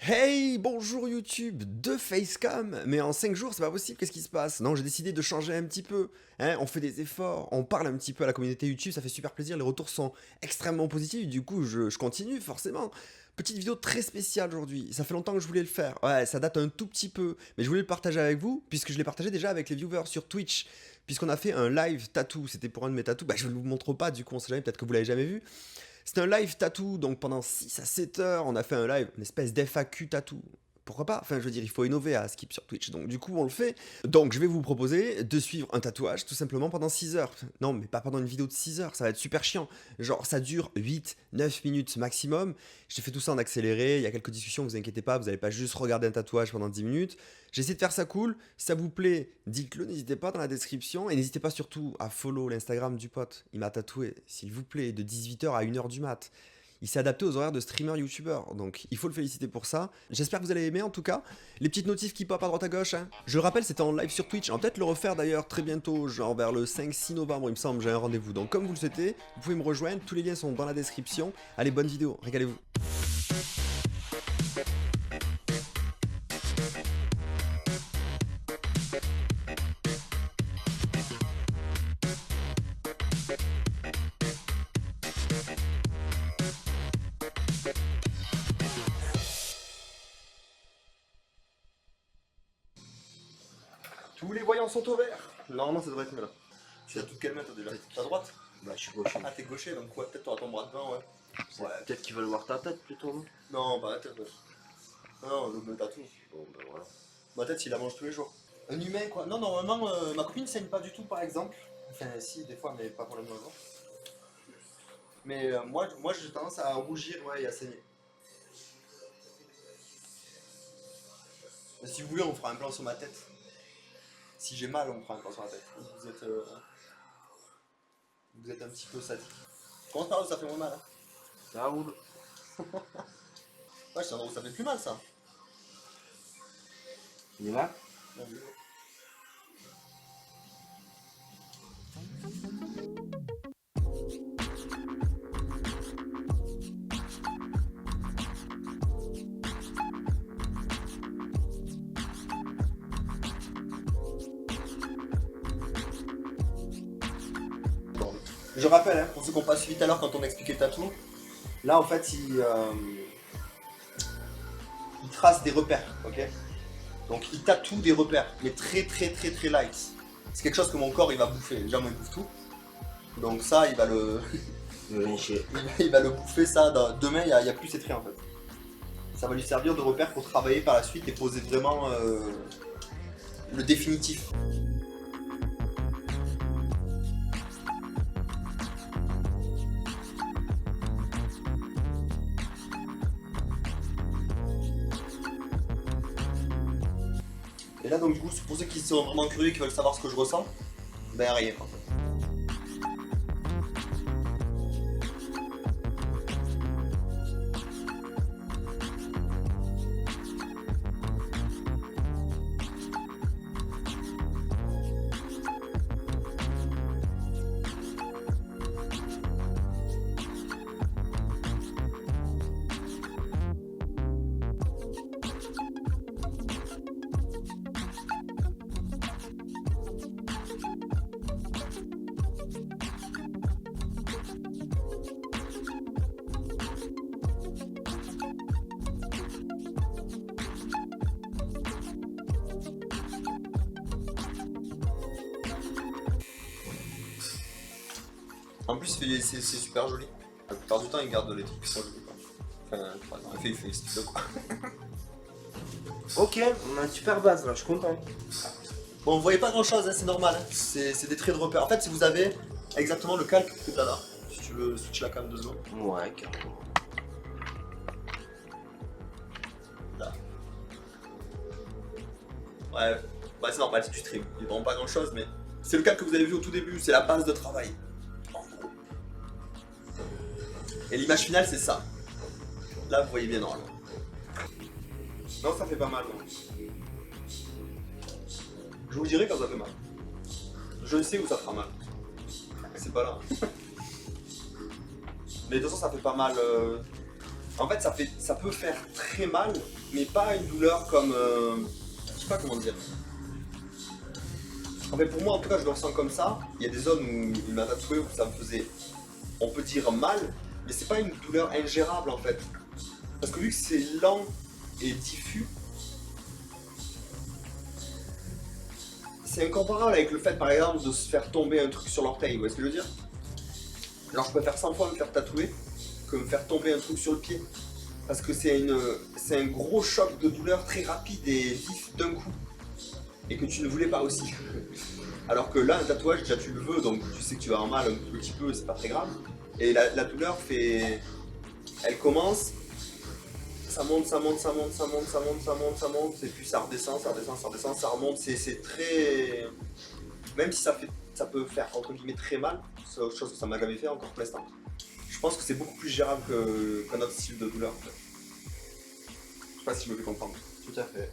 Hey, bonjour YouTube, deux facecam, mais en 5 jours c'est pas possible, qu'est-ce qui se passe? Non, j'ai décidé de changer un petit peu, hein, on fait des efforts, on parle un petit peu à la communauté YouTube, ça fait super plaisir, les retours sont extrêmement positifs, du coup je continue forcément. Petite vidéo très spéciale aujourd'hui, ça fait longtemps que je voulais le faire, ouais ça date un tout petit peu, mais je voulais le partager avec vous, puisque je l'ai partagé déjà avec les viewers sur Twitch, puisqu'on a fait un live tattoo, c'était pour un de mes tattoos, bah je ne vous montre pas du coup on sait jamais, peut-être que vous l'avez jamais vu. C'était un live tattoo, donc pendant 6 à 7 heures, on a fait un live, une espèce d'FAQ tattoo. Pourquoi pas? Enfin, je veux dire, il faut innover à Skip sur Twitch, donc du coup, on le fait. Donc, je vais vous proposer de suivre un tatouage tout simplement pendant 6 heures. Non, mais pas pendant une vidéo de 6 heures, ça va être super chiant. Genre, ça dure 8, 9 minutes maximum. J'ai fait tout ça en accéléré, il y a quelques discussions, vous inquiétez pas, vous n'allez pas juste regarder un tatouage pendant 10 minutes. J'ai essayé de faire ça cool. Si ça vous plaît, dites-le, n'hésitez pas dans la description. Et n'hésitez pas surtout à follow l'Instagram du pote. Il m'a tatoué, s'il vous plaît, de 18 h à 1 h du mat. Il s'est adapté aux horaires de streamer youtubeur, donc il faut le féliciter pour ça. J'espère que vous allez aimer en tout cas. Les petites notifs qui pop à droite à gauche, hein. Je le rappelle, c'était en live sur Twitch. On va peut-être le refaire d'ailleurs très bientôt, genre vers le 5-6 novembre, il me semble, j'ai un rendez-vous. Donc comme vous le souhaitez, vous pouvez me rejoindre, tous les liens sont dans la description. Allez, bonne vidéo, régalez-vous. Tous les voyants sont au vert. Normalement, ça devrait être mieux là. Tu as toute quelle main toi déjà? Ta droite? Bah, je suis gaucher. Ah, t'es gaucher, donc ouais, peut-être t'auras ton bras devant, ouais. Ouais. Peut-être qu'ils veulent voir ta tête plutôt, non? Non, pas la tête, ouais. Non, le tatou. Bon, bah voilà. Ma tête, il la mange tous les jours. Un humain, quoi. Non, normalement, ma copine saigne pas du tout, par exemple. Enfin, si, des fois, mais pas pour le moment. Mais moi j'ai tendance à rougir, ouais, et à saigner. Mais si vous voulez, on fera un plan sur ma tête. Si j'ai mal, on fera un plan sur la tête. Vous êtes un petit peu sadique. Commence par là où ça fait moins mal, hein. Ça roule. Ouais, c'est un endroit où ça fait plus mal, ça. Il est là? Je rappelle, hein, pour ceux qui n'ont pas suivi tout à l'heure quand on expliquait le tatou, là en fait il trace des repères, ok? Donc il tatoue des repères, mais très light. C'est quelque chose que mon corps il va bouffer. Déjà moi il bouffe tout. Donc ça il va le. il va le bouffer ça. Demain il n'y a plus ces traits en fait. Ça va lui servir de repère pour travailler par la suite et poser vraiment le définitif. Et là donc du coup pour ceux qui sont vraiment curieux et qui veulent savoir ce que je ressens, ben rien en fait. En plus c'est super joli. La plupart du temps il garde les trucs qui sont jolis quoi. Enfin, il fait style quoi. Ok, on a une super base là, je suis content. Bon vous voyez pas grand chose, hein, c'est normal, hein. C'est des traits de repère. En fait si vous avez exactement le calque que t'as là, si tu veux switch la cam 2 secondes. Ouais, carrément. Là. Ouais, c'est normal, c'est du stream. Il n'y a vraiment pas grand chose, mais c'est le calque que vous avez vu au tout début, c'est la base de travail. En gros. Et l'image finale c'est ça. Là vous voyez bien normalement. Non ça fait pas mal non. Je vous dirai quand ça fait mal. Je sais où ça fera mal. C'est pas là. Mais de toute façon ça fait pas mal. En fait ça peut faire très mal mais pas une douleur comme... je sais pas comment dire. En fait, pour moi, en tout cas, je le ressens comme ça. Il y a des zones où il m'a tatoué où ça me faisait, on peut dire, mal, mais c'est pas une douleur ingérable en fait. Parce que vu que c'est lent et diffus, c'est incomparable avec le fait, par exemple, de se faire tomber un truc sur l'orteil. Vous voyez ce que je veux dire? Alors, je préfère 100 fois me faire tatouer que me faire tomber un truc sur le pied. Parce que c'est un gros choc de douleur très rapide et vif d'un coup. Et que tu ne voulais pas aussi. Alors que là, un tatouage, déjà tu le veux, donc tu sais que tu vas avoir mal un petit peu, c'est pas très grave. Et la douleur fait... Elle commence, ça monte, ça monte, ça monte, ça monte, ça monte, ça monte, ça monte, et puis ça redescend, ça redescend, ça redescend, ça remonte. C'est très... Même si ça peut faire, entre guillemets, très mal, c'est autre chose que ça m'a jamais fait encore pour l'instant. Je pense que c'est beaucoup plus gérable qu'un autre style de douleur. En fait. Je sais pas si je me fais comprendre. Tout à fait.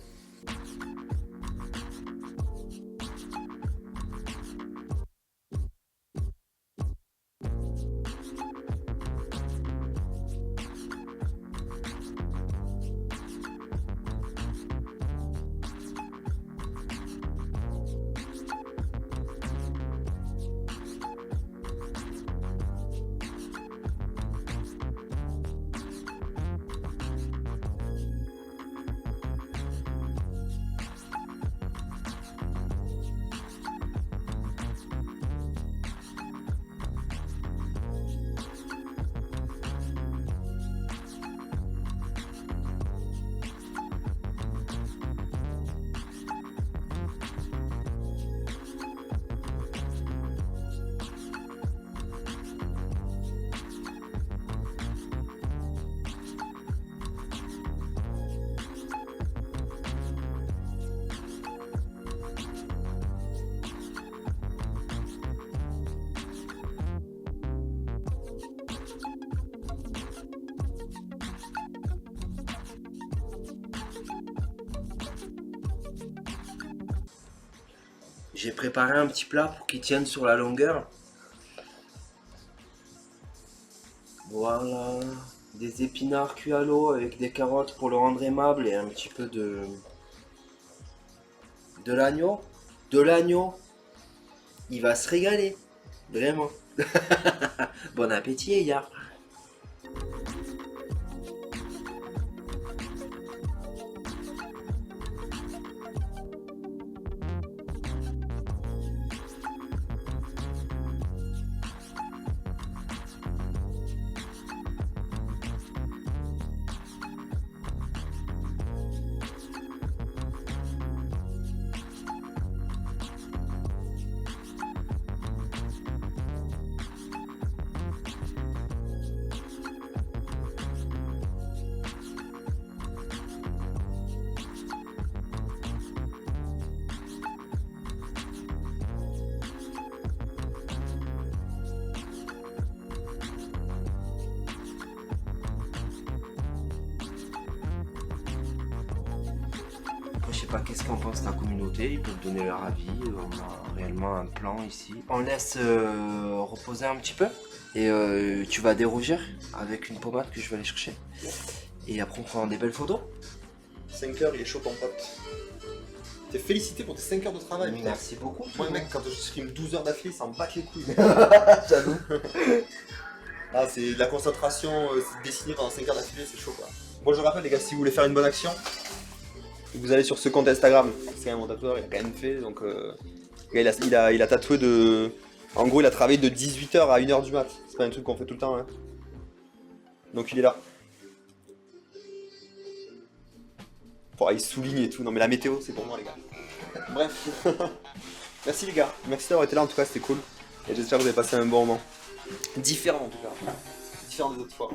J'ai préparé un petit plat pour qu'il tienne sur la longueur. Voilà, des épinards cuits à l'eau avec des carottes pour le rendre aimable et un petit peu de l'agneau. De l'agneau, il va se régaler, vraiment. Bon appétit, les gars. Je sais pas qu'est-ce qu'en pense la communauté, ils peuvent donner leur avis, on a réellement un plan ici. On laisse reposer un petit peu et tu vas dérougir avec une pommade que je vais aller chercher. Et après on prend des belles photos. 5 heures, il est chaud ton pote. T'es félicité pour tes 5 heures de travail, putain. Merci beaucoup. Moi mec, quand je stream 12 heures d'affilée, ça me bat les couilles. J'avoue. Ah, c'est de la concentration, c'est dessiner pendant 5 heures d'affilée, c'est chaud quoi. Moi je rappelle les gars, si vous voulez faire une bonne action, vous allez sur ce compte Instagram. C'est quand même mon tatoueur, il a quand même fait, donc... le gars, il a tatoué de... En gros, il a travaillé de 18h à 1h du mat. C'est pas un truc qu'on fait tout le temps, hein. Donc il est là. Il souligne et tout. Non mais la météo, c'est pour moi les gars. Bref. Merci les gars. Merci d'avoir été là en tout cas, c'était cool. Et j'espère que vous avez passé un bon moment. Différent en tout cas. Différent des autres fois.